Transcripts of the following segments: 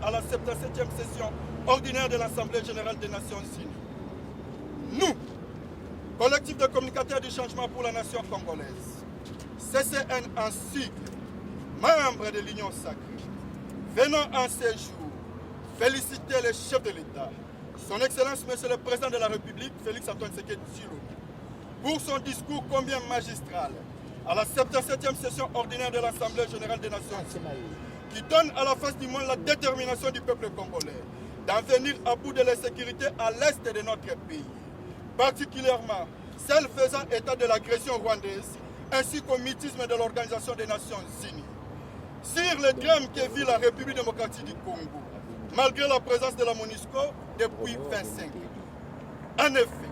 à la 77e session ordinaire de l'Assemblée générale des Nations Unies. Nous, collectif de communicateurs du changement pour la nation congolaise, CCN en sigle, membres de l'Union sacrée, venons en ces jours féliciter le chef de l'État, son Excellence Monsieur le Président de la République, Félix Antoine Tshisekedi Tshilombo, pour son discours combien magistral à la 77e session ordinaire de l'Assemblée générale des Nations Unies, qui donne à la face du monde la détermination du peuple congolais d'en venir à bout de l'insécurité à l'est de notre pays, particulièrement celle faisant état de l'agression rwandaise ainsi qu'au mutisme de l'Organisation des Nations Unies. Sur le drame que vit la République démocratique du Congo, malgré la présence de la MONUSCO depuis 25 ans. En effet,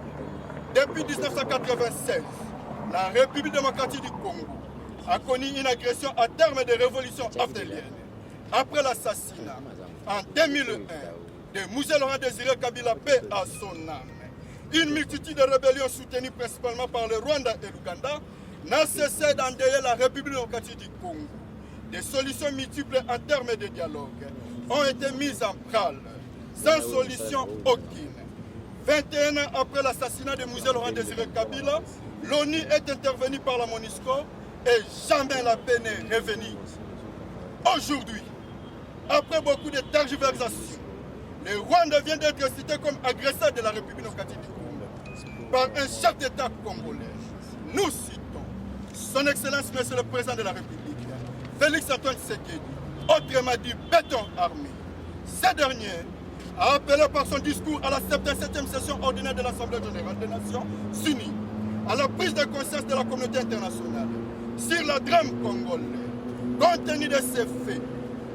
depuis 1996, la République démocratique du Congo a connu une agression à terme de révolution afdélienne après l'assassinat en 2001 de Mouzé Laurent Désiré Kabila, paix à son âme. Une multitude de rébellions soutenues principalement par le Rwanda et l'Ouganda n'a cessé d'endeuiller la République démocratique du Congo. Des solutions multiples en termes de dialogue ont été mises en pralle, sans solution aucune. 21 ans après l'assassinat de Mouzé Laurent Désiré Kabila, l'ONU est intervenue par la MONUSCO et jamais la paix n'est revenue. Aujourd'hui, après beaucoup de tergiversations, le Rwanda vient d'être cité comme agresseur de la République démocratique du Congo par un chef d'État congolais. Nous citons son Excellence Monsieur le Président de la République, Félix Antoine Tshisekedi, autrement dit béton armé. Ce dernier a appelé par son discours à la 77e session ordinaire de l'Assemblée générale des Nations Unies à la prise de conscience de la communauté internationale sur le drame congolais. Compte tenu de ces faits,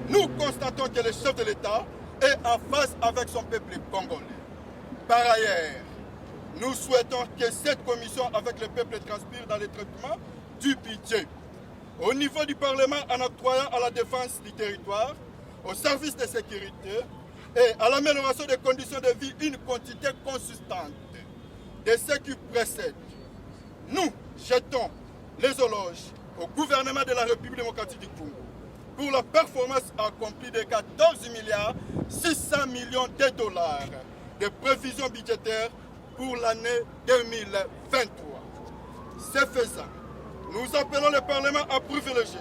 nous constatons que le chef de l'État est en phase avec son peuple congolais. Par ailleurs, nous souhaitons que cette commission avec le peuple transpire dans le traitement du budget. Au niveau du Parlement, en octroyant à la défense du territoire, au service de sécurité et à l'amélioration des conditions de vie une quantité consistante de ce qui précède. Nous jetons les éloges au gouvernement de la République démocratique du Congo pour la performance accomplie de 14 milliards 600 millions de dollars de prévisions budgétaires pour l'année 2023. Ce faisant, nous appelons le Parlement à privilégier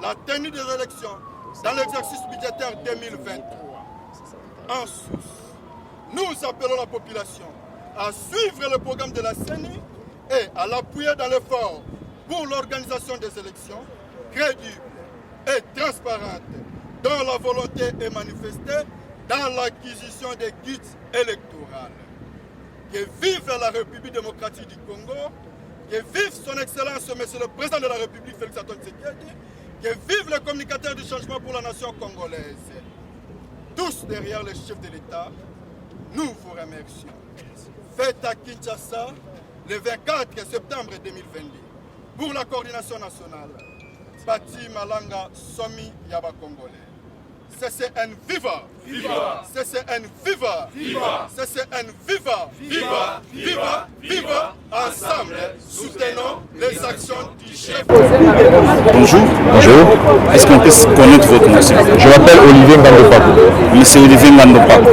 la tenue des élections dans l'exercice budgétaire 2023. En sus, nous appelons la population à suivre le programme de la CENI et à l'appuyer dans l'effort pour l'organisation des élections crédibles et transparentes dont la volonté est manifestée dans l'acquisition des guides électoraux. Que vive la République démocratique du Congo, que vive son Excellence Monsieur le Président de la République Félix Antoine Tshisekedi, que vive le communicateur du changement pour la nation congolaise. Tous derrière le chef de l'État, nous vous remercions. Fête à Kinshasa le 24 septembre 2022 pour la coordination nationale. Bati Malanga Somi Yaba Congolais. CCN viva! Viva! CCN viva! Viva! CCN viva! Viva! Viva! Viva! Ensemble, soutenons les actions du chef. Bonjour. Bonjour. Est-ce qu'on peut connaître votre nom? Je m'appelle Olivier Ngandopakou. Monsieur Olivier Ngandopakou.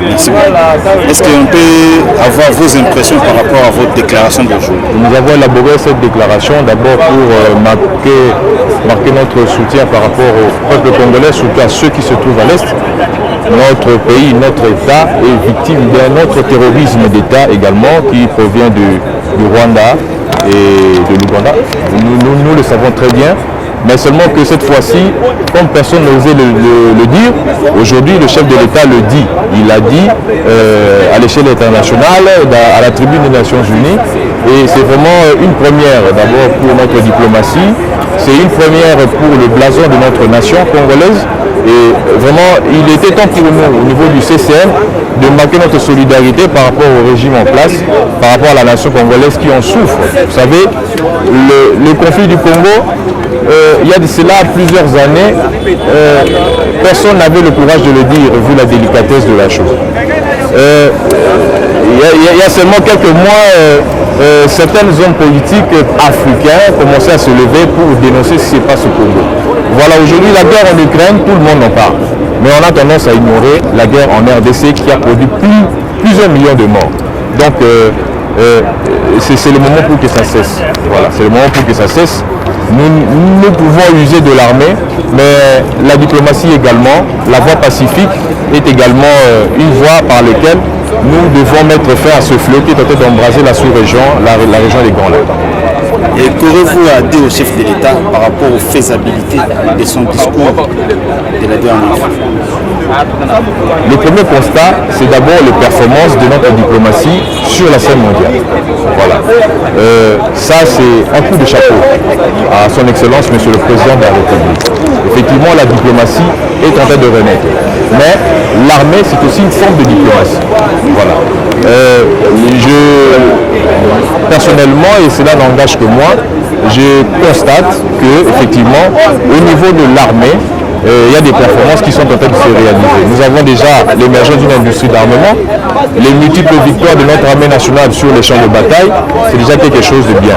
Merci beaucoup. Est-ce qu'on peut avoir vos impressions par rapport à votre déclaration d'aujourd'hui? Nous avons élaboré cette déclaration d'abord pour marquer notre soutien par rapport au peuple congolais, surtout à ceux qui se trouvent à l'Est. Notre pays, notre État est victime d'un autre terrorisme d'État également qui provient du Rwanda et de l'Ouganda. Nous le savons très bien, mais seulement que cette fois-ci, comme personne n'osait le dire, aujourd'hui le chef de l'État le dit. Il l'a dit à l'échelle internationale, à la tribune des Nations Unies, et c'est vraiment une première d'abord pour notre diplomatie, c'est une première pour le blason de notre nation congolaise. Et vraiment, il était temps pour nous, au niveau du CCM, de marquer notre solidarité par rapport au régime en place, par rapport à la nation congolaise qui en souffre. Vous savez, le conflit du Congo, il y a de cela plusieurs années, personne n'avait le courage de le dire, vu la délicatesse de la chose. Il y a seulement quelques mois, certains hommes politiques africains commençaient à se lever pour dénoncer ce qui se passe au Congo. Voilà, aujourd'hui, la guerre en Ukraine, tout le monde en parle. Mais on a tendance à ignorer la guerre en RDC qui a produit plusieurs millions de morts. Donc, c'est le moment pour que ça cesse. Voilà, c'est le moment pour que ça cesse. Nous pouvons user de l'armée, mais la diplomatie également, la voie pacifique est également une voie par laquelle nous devons mettre fin à ce flot qui est en train d'embraser la sous-région, la région des Grands Lacs. Et qu'aurez-vous à dire au chef de l'État par rapport aux faisabilités de son discours de la dernière fois? Le premier constat, c'est d'abord les performances de notre diplomatie sur la scène mondiale. Voilà. Ça, c'est un coup de chapeau à son Excellence, Monsieur le Président de la République. Effectivement, la diplomatie est en train de renaître. Mais l'armée, c'est aussi une forme de diplomatie. Voilà. Personnellement, et cela n'engage que moi, je constate que, effectivement, au niveau de l'armée, il y a des performances qui sont en train de se réaliser. Nous avons déjà l'émergence d'une industrie d'armement, les multiples victoires de notre armée nationale sur les champs de bataille, c'est déjà quelque chose de bien.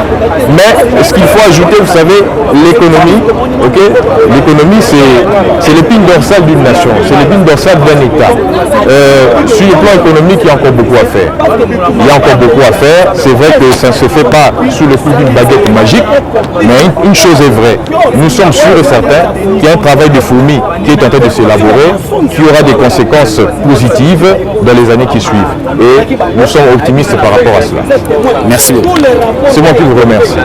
Mais ce qu'il faut ajouter, vous savez, l'économie, okay? L'économie, c'est l'épine dorsale d'une nation, c'est l'épine dorsale d'un État. Sur le plan économique, il y a encore beaucoup à faire. Il y a encore beaucoup à faire. C'est vrai que ça ne se fait pas sous le coup d'une baguette magique, mais une chose est vraie. Nous sommes sûrs et certains qu'il y a un travail de fourmi qui est en train de s'élaborer, qui aura des conséquences positives dans les années qui suivent. Et nous sommes optimistes par rapport à cela. Merci beaucoup. C'est moi qui vous remercie.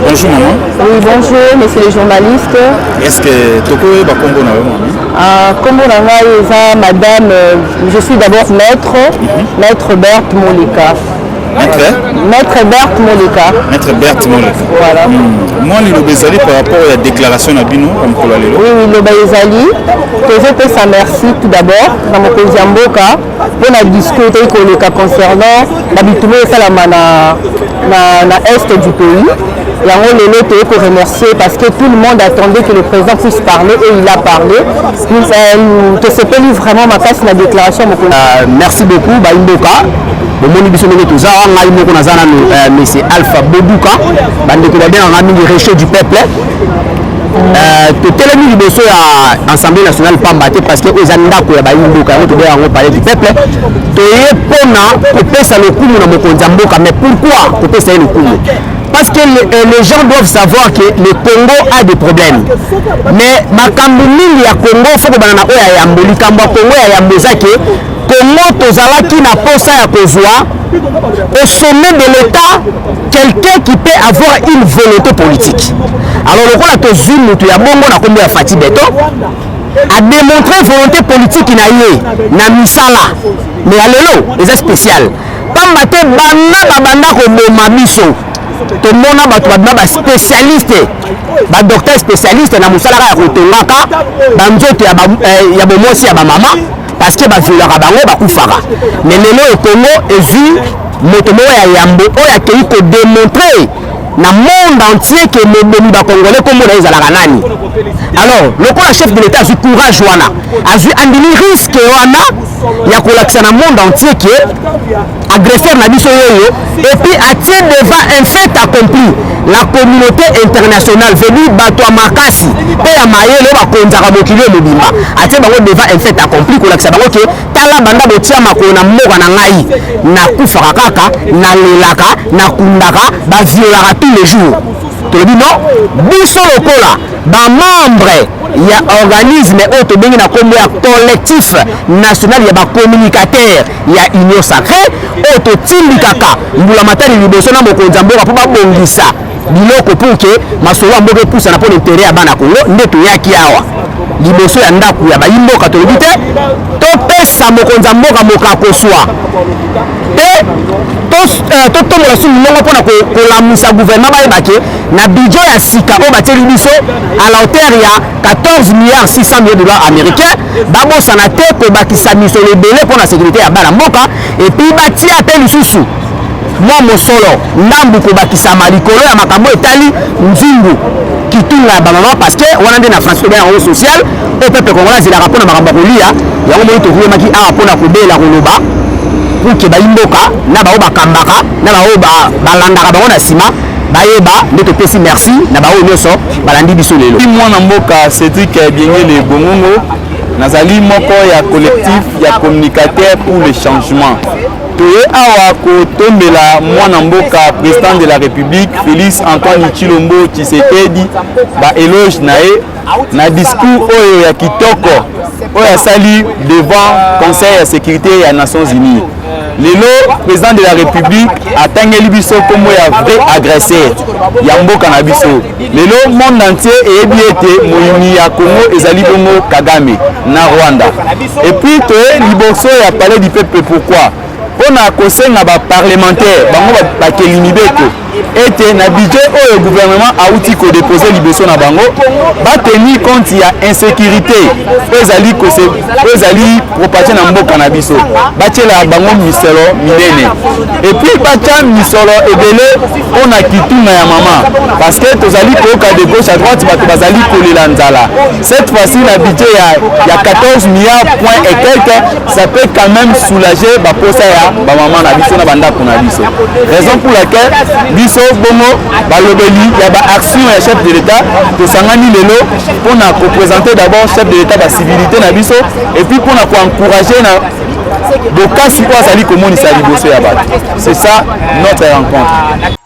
Bonjour maman. Oui, bonjour, monsieur les journalistes. Est-ce que Toko est Bakombo na maman? Kombo na ngai eza madame, je suis d'abord maître Berthe Molika. Maître Berthe Molika. Maître Berthe Molika. Voilà. Moi, le Bezali par rapport à la déclaration de Bino, comme pour l'aller. Oui, le Bezali. Que je peux ça merci tout d'abord dans mon pays Mboka pour la discuter concernant l'habitude de Salama na est du pays. Et en haut, le lot pour remercier parce que tout le monde attendait que le président puisse parler et il a parlé. Que ce pays vraiment ma place la déclaration. Merci beaucoup, Mboka. Bon, mon émission est tout ça. On a eu monsieur Alpha Bobuka, bandeko bien en ami réché du peuple. Tout le monde à l'Assemblée nationale pas battu parce que aux andako ya Mboka, on doit parler du peuple. Toye pona couper ça le coup na mokonza Mboka, mais pourquoi couper ça le coup? Parce que les gens doivent savoir que le Congo a des problèmes. Mais makambo mingi ya Congo faut que banana oya ya mboli kamba Congo ya mbozake Congo tozalaki na posa ya kozwa au sommet de l'État quelqu'un qui peut avoir une volonté politique. Alors le rôle de Zumutu ya bongo na kombo ya Fati Beto a démontré volonté politique na ye na misala mais alelo c'est spécial. Comme bate banda ko boma biso to mona bato ba spécialiste ba docteur spécialiste na musala ya kotongaka ba nzoto ya bomosi ya ba mama parce que ba violera bango ba kufaka mais lelo au Congo ezui moto mo ya yambo oya kei ko démontrer na monde entier que le boni ba congolais comme na ezalaka nani. Alors le chef de l'État a eu courage wana a eu andini risque wana ya kolakisa na monde entier que agresseur na biso yoyo et puis attirer devant un fait accompli la communauté internationale venue bato makasi pe ya mayele ba konzaka mokili mobimba attirer bango devant un fait accompli kolakisa bango que tala banda botia makolo na mboka na ngai na kufaka kaka na lelaka na kundaka ba violaka tous les jours. Tolobi non biso lokola ba membre ya organisme auto bengi na kombo ya collectif national ya ba communicateur ya union sacrée auto tindikaka mbula matali liboso na mokonza mboka po babongisa biloko pour que masolo mboka poussa na pour intérêt ya bana Congo nde toyaki awa liboso ya ndaku ya bayimboka tolobi te topesa mokonza mboka mokakoswa te totombola su milongo mpona kolamwisa gouvernement bayebake na budget ya sika oyo batieli biso à la hauteur ya 14 milliards 600 millions de dollars américains babosana te kobakisa misolo ebele mpona sécurité ya bana mboka epuis batia mpe lisusu mwa mosolo ndambu kobakisama likolo ya makambo etali nzungu kitunga ya bamama parce que wana nde na France obe yango social oyo peuple congolais azelaka mpona makambo ya kolia yango moi tokuyemaki awa mpona kobela koloba pour que bayimboka na bao bakambaka na bao balandaka bango na nsima bayeba nde topesi merci na baoyo nyonso balandi biso lelo. Mwana mboka Cédric Biengele Bongongo nazali moko ya collectif ya communicateur pour le changement. Toye awa kotombela mwana mboka président de la République Félix Antoine Tshilombo Tshisekedi ba éloge nae na discours oyo ya kitoko oyo asali devant Conseil de sécurité ya Nations Unies. Lelo président de la République atangeli biso kombo ya vrai agresseur ya mboka na biso. Lelo monde entier eyebi ete moyini ya Congo ezali bongo Kagame na Rwanda. Et puis toye liboso ya palais du peuple. Pourquoi? On a kosenga ba parlementaire bango ba kelimibeko ete na budget oyo gouvernement a outi ko déposer liboso na bango ba tenir compte ya insécurité ezali propager na mboka na biso ba tiela bango misolo minene et puis ba tia misolo ebele on a kituna ya mama parce que tozali koka de gauche à droite bato bazali kolela nzala. Cette fois-ci la budget ya 14 milliards point et quelques, ça peut quand même soulager ba posa ya ba maman na biso na banda kuna biso. Raison pour laquelle biso bongo balobeli ya ba action ya chef de l'État to sangani lelo pour na représenter d'abord chef de l'État ba civilité na biso et puis pour na ko encourager na bokasi ko azali komonisa liboso ya bato. C'est ça notre rencontre.